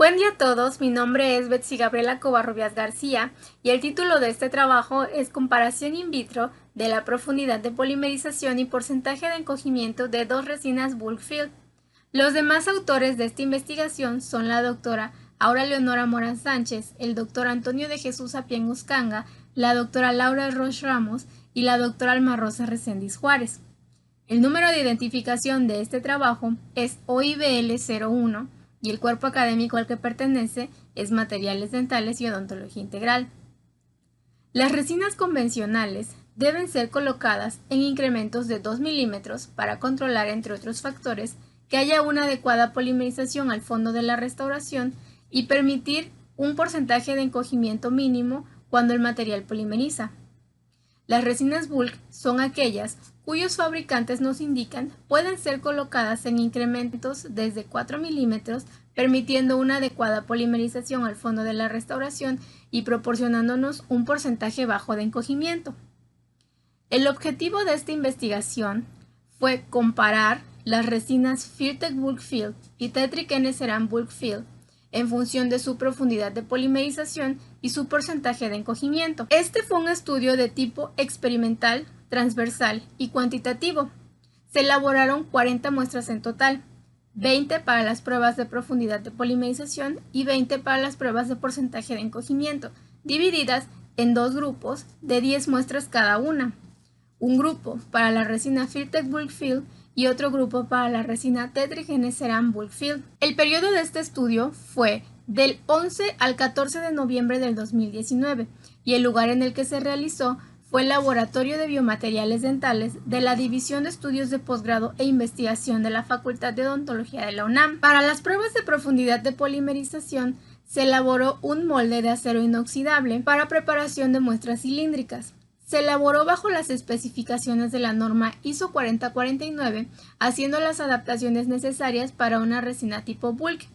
Buen día a todos, mi nombre es Betsy Gabriela Covarrubias García y el título de este trabajo es Comparación in vitro de la profundidad de polimerización y porcentaje de encogimiento de dos resinas bulk fill. Los demás autores de esta investigación son la doctora Aura Leonora Morán Sánchez, el doctor Antonio de Jesús Apien Uscanga, la doctora Laura Roche Ramos y la doctora Alma Rosa Reséndiz Juárez. El número de identificación de este trabajo es OIBL 01 y el cuerpo académico al que pertenece es Materiales Dentales y Odontología Integral. Las resinas convencionales deben ser colocadas en incrementos de 2 milímetros para controlar, entre otros factores, que haya una adecuada polimerización al fondo de la restauración y permitir un porcentaje de encogimiento mínimo cuando el material polimeriza. Las resinas bulk son aquellas cuyos fabricantes nos indican pueden ser colocadas en incrementos desde 4 milímetros, permitiendo una adecuada polimerización al fondo de la restauración y proporcionándonos un porcentaje bajo de encogimiento. El objetivo de esta investigación fue comparar las resinas Filtek Bulk Fill y Tetric N-Ceram Bulk Fill en función de su profundidad de polimerización y su porcentaje de encogimiento. Este fue un estudio de tipo experimental, transversal y cuantitativo. Se elaboraron 40 muestras en total, 20 para las pruebas de profundidad de polimerización y 20 para las pruebas de porcentaje de encogimiento, divididas en dos grupos de 10 muestras cada una. Un grupo para la resina Filtek Bulk Fill y otro grupo para la resina Tetric N-Ceram Bulk Fill. El periodo de este estudio fue del 11 al 14 de noviembre del 2019 y el lugar en el que se realizó fue el Laboratorio de Biomateriales Dentales de la División de Estudios de Posgrado e Investigación de la Facultad de Odontología de la UNAM. Para las pruebas de profundidad de polimerización se elaboró un molde de acero inoxidable para preparación de muestras cilíndricas. Se elaboró bajo las especificaciones de la norma ISO 4049, haciendo las adaptaciones necesarias para una resina tipo bulk.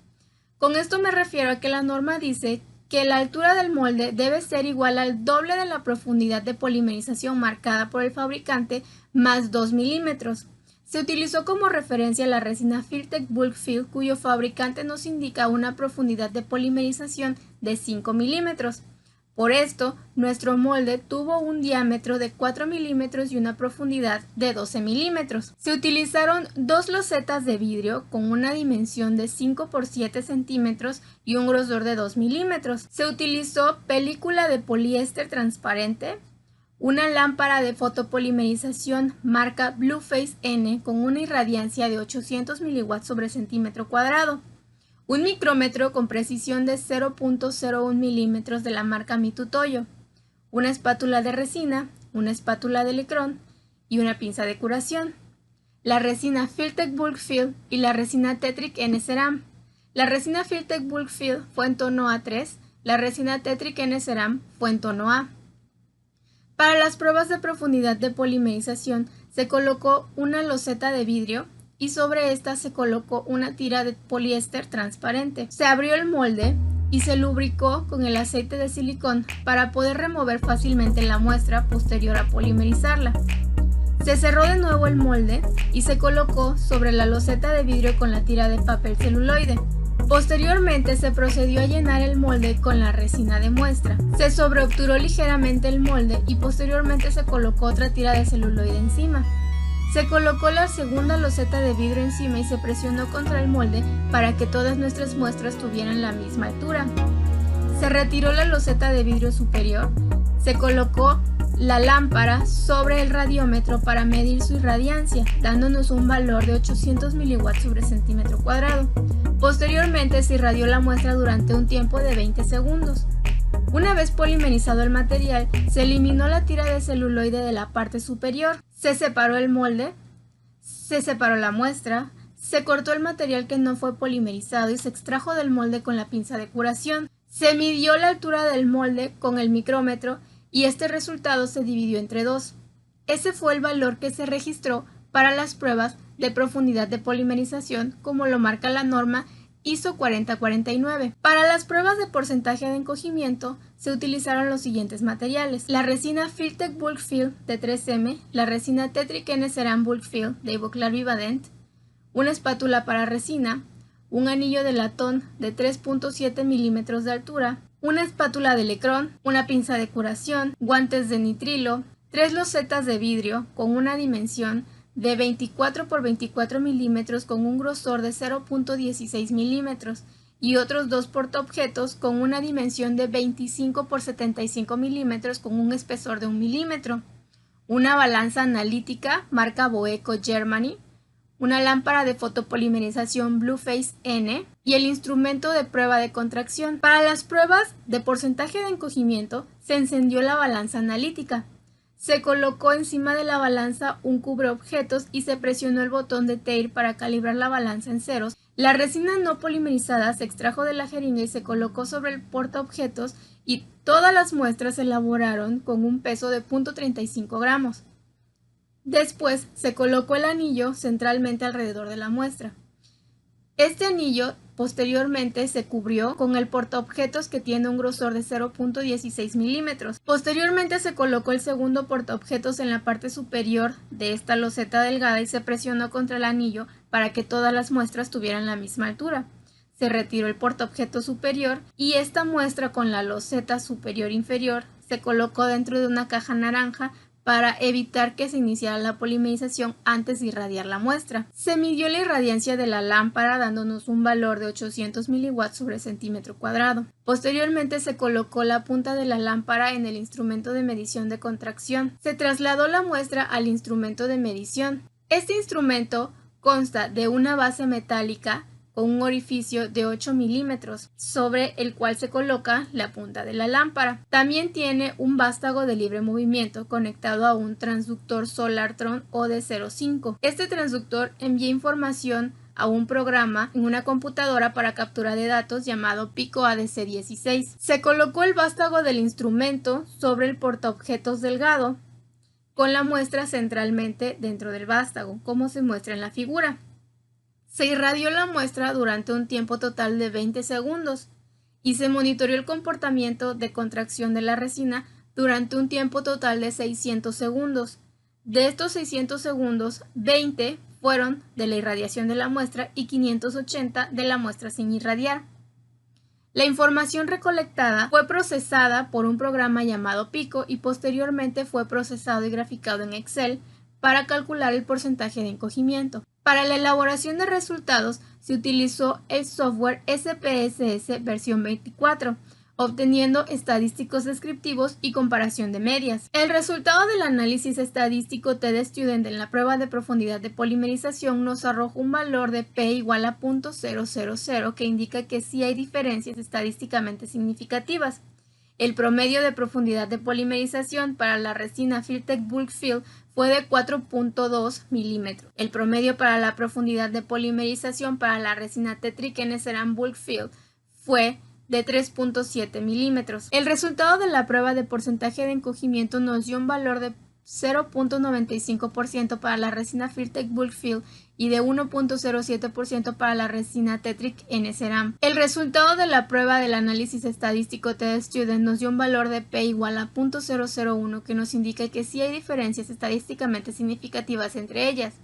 Con esto me refiero a que la norma dice que la altura del molde debe ser igual al doble de la profundidad de polimerización marcada por el fabricante más 2 milímetros. Se utilizó como referencia la resina Filtek Bulk Fill, cuyo fabricante nos indica una profundidad de polimerización de 5 milímetros. Por esto, nuestro molde tuvo un diámetro de 4 milímetros y una profundidad de 12 milímetros. Se utilizaron dos losetas de vidrio con una dimensión de 5 por 7 centímetros y un grosor de 2 milímetros. Se utilizó película de poliéster transparente, una lámpara de fotopolimerización marca Blueface N con una irradiancia de 800 miliwatts sobre centímetro cuadrado, un micrómetro con precisión de 0.01 milímetros de la marca Mitutoyo, una espátula de resina, una espátula de Electron y una pinza de curación. La resina Filtek Bulk Fill y la resina Tetric N-Ceram. La resina Filtek Bulk Fill fue en tono A3, la resina Tetric N-Ceram fue en tono A. Para las pruebas de profundidad de polimerización se colocó una loseta de vidrio y sobre esta se colocó una tira de poliéster transparente. Se abrió el molde y se lubricó con el aceite de silicón para poder remover fácilmente la muestra posterior a polimerizarla. Se cerró de nuevo el molde y se colocó sobre la loseta de vidrio con la tira de papel celuloide. Posteriormente se procedió a llenar el molde con la resina de muestra. Se sobreobturó ligeramente el molde y posteriormente se colocó otra tira de celuloide encima. Se colocó la segunda loseta de vidrio encima y se presionó contra el molde para que todas nuestras muestras tuvieran la misma altura. Se retiró la loseta de vidrio superior, se colocó la lámpara sobre el radiómetro para medir su irradiancia, dándonos un valor de 800 miliwatts sobre centímetro cuadrado. Posteriormente se irradió la muestra durante un tiempo de 20 segundos. Una vez polimerizado el material, se eliminó la tira de celuloide de la parte superior, se separó el molde, se separó la muestra, se cortó el material que no fue polimerizado y se extrajo del molde con la pinza de curación. Se midió la altura del molde con el micrómetro y este resultado se dividió entre dos. Ese fue el valor que se registró para las pruebas de profundidad de polimerización, como lo marca la norma ISO 4049. Para las pruebas de porcentaje de encogimiento se utilizaron los siguientes materiales: la resina Filtek Bulk Fill de 3M, la resina Tetric N-Ceram Bulk Fill de Ivoclar Vivadent, una espátula para resina, un anillo de latón de 3.7 milímetros de altura, una espátula de Electron, una pinza de curación, guantes de nitrilo, 3 losetas de vidrio con una dimensión de 24 por 24 milímetros con un grosor de 0.16 milímetros y otros 2 portaobjetos con una dimensión de 25 por 75 milímetros con un espesor de 1 milímetro, una balanza analítica marca Boeco Germany, una lámpara de fotopolimerización Blueface N y el instrumento de prueba de contracción. Para las pruebas de porcentaje de encogimiento se encendió la balanza analítica. Se colocó encima de la balanza un cubreobjetos y se presionó el botón de Tare para calibrar la balanza en ceros. La resina no polimerizada se extrajo de la jeringa y se colocó sobre el portaobjetos y todas las muestras se elaboraron con un peso de 0.35 gramos. Después se colocó el anillo centralmente alrededor de la muestra. Este anillo posteriormente se cubrió con el portaobjetos que tiene un grosor de 0.16 milímetros. Posteriormente se colocó el segundo portaobjetos en la parte superior de esta loseta delgada y se presionó contra el anillo para que todas las muestras tuvieran la misma altura. Se retiró el portaobjeto superior y esta muestra con la loseta superior inferior se colocó dentro de una caja naranja para evitar que se iniciara la polimerización antes de irradiar la muestra. Se midió la irradiancia de la lámpara dándonos un valor de 800 miliwatts sobre centímetro cuadrado. Posteriormente se colocó la punta de la lámpara en el instrumento de medición de contracción. Se trasladó la muestra al instrumento de medición. Este instrumento consta de una base metálica con un orificio de 8 milímetros sobre el cual se coloca la punta de la lámpara. También tiene un vástago de libre movimiento conectado a un transductor Solartron OD05. Este transductor envía información a un programa en una computadora para captura de datos llamado Pico ADC16. Se colocó el vástago del instrumento sobre el portaobjetos delgado con la muestra centralmente dentro del vástago, como se muestra en la figura. Se irradió la muestra durante un tiempo total de 20 segundos y se monitoreó el comportamiento de contracción de la resina durante un tiempo total de 600 segundos. De estos 600 segundos, 20 fueron de la irradiación de la muestra y 580 de la muestra sin irradiar. La información recolectada fue procesada por un programa llamado Pico y posteriormente fue procesado y graficado en Excel para calcular el porcentaje de encogimiento. Para la elaboración de resultados se utilizó el software SPSS versión 24, obteniendo estadísticos descriptivos y comparación de medias. El resultado del análisis estadístico TD-Student en la prueba de profundidad de polimerización nos arrojó un valor de P igual a 0.000 que indica que sí hay diferencias estadísticamente significativas. El promedio de profundidad de polimerización para la resina Filtek Bulk Fill fue de 4.2 milímetros. El promedio para la profundidad de polimerización para la resina Tetric NCeram Bulk Fill fue de 3.7 milímetros. El resultado de la prueba de porcentaje de encogimiento nos dio un valor de 0.95% para la resina Filtek Bulk Fill y de 1.07% para la resina Tetric NCeram. El resultado de la prueba del análisis estadístico TD-Student nos dio un valor de P igual a 0.001 que nos indica que sí hay diferencias estadísticamente significativas entre ellas.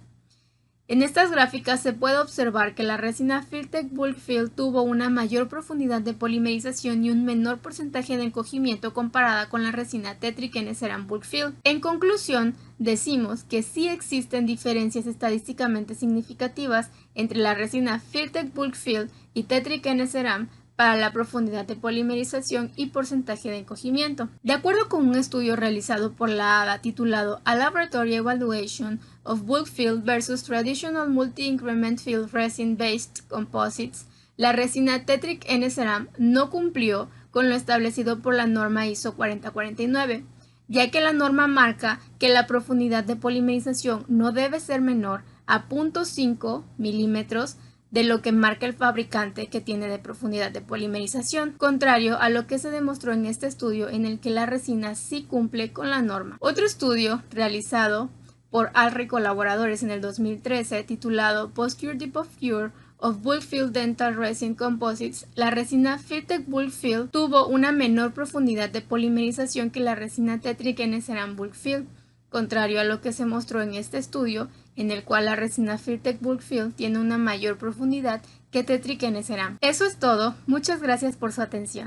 En estas gráficas se puede observar que la resina Filtek Bulk Fill tuvo una mayor profundidad de polimerización y un menor porcentaje de encogimiento comparada con la resina Tetric NCeram Bulk Fill. En conclusión, decimos que sí existen diferencias estadísticamente significativas entre la resina Filtek Bulk Fill y Tetric NCeram para la profundidad de polimerización y porcentaje de encogimiento. De acuerdo con un estudio realizado por la ADA titulado A Laboratory Evaluation of Bulk Fill versus Traditional Multi-Increment Fill Resin-Based Composites, la resina Tetric NCeram no cumplió con lo establecido por la norma ISO 4049, ya que la norma marca que la profundidad de polimerización no debe ser menor a 0.5 milímetros de lo que marca el fabricante que tiene de profundidad de polimerización, contrario a lo que se demostró en este estudio en el que la resina sí cumple con la norma. Otro estudio realizado por ALRA y colaboradores en el 2013 titulado Post-Cure Depth of Cure of Bulk Fill Dental Resin Composites, la resina Filtek Bulk Fill tuvo una menor profundidad de polimerización que la resina Tetric NCeram Bulk Fill, contrario a lo que se mostró en este estudio, en el cual la resina Filtek Bulk Fill tiene una mayor profundidad que tetrikenes serán. Eso es todo, muchas gracias por su atención.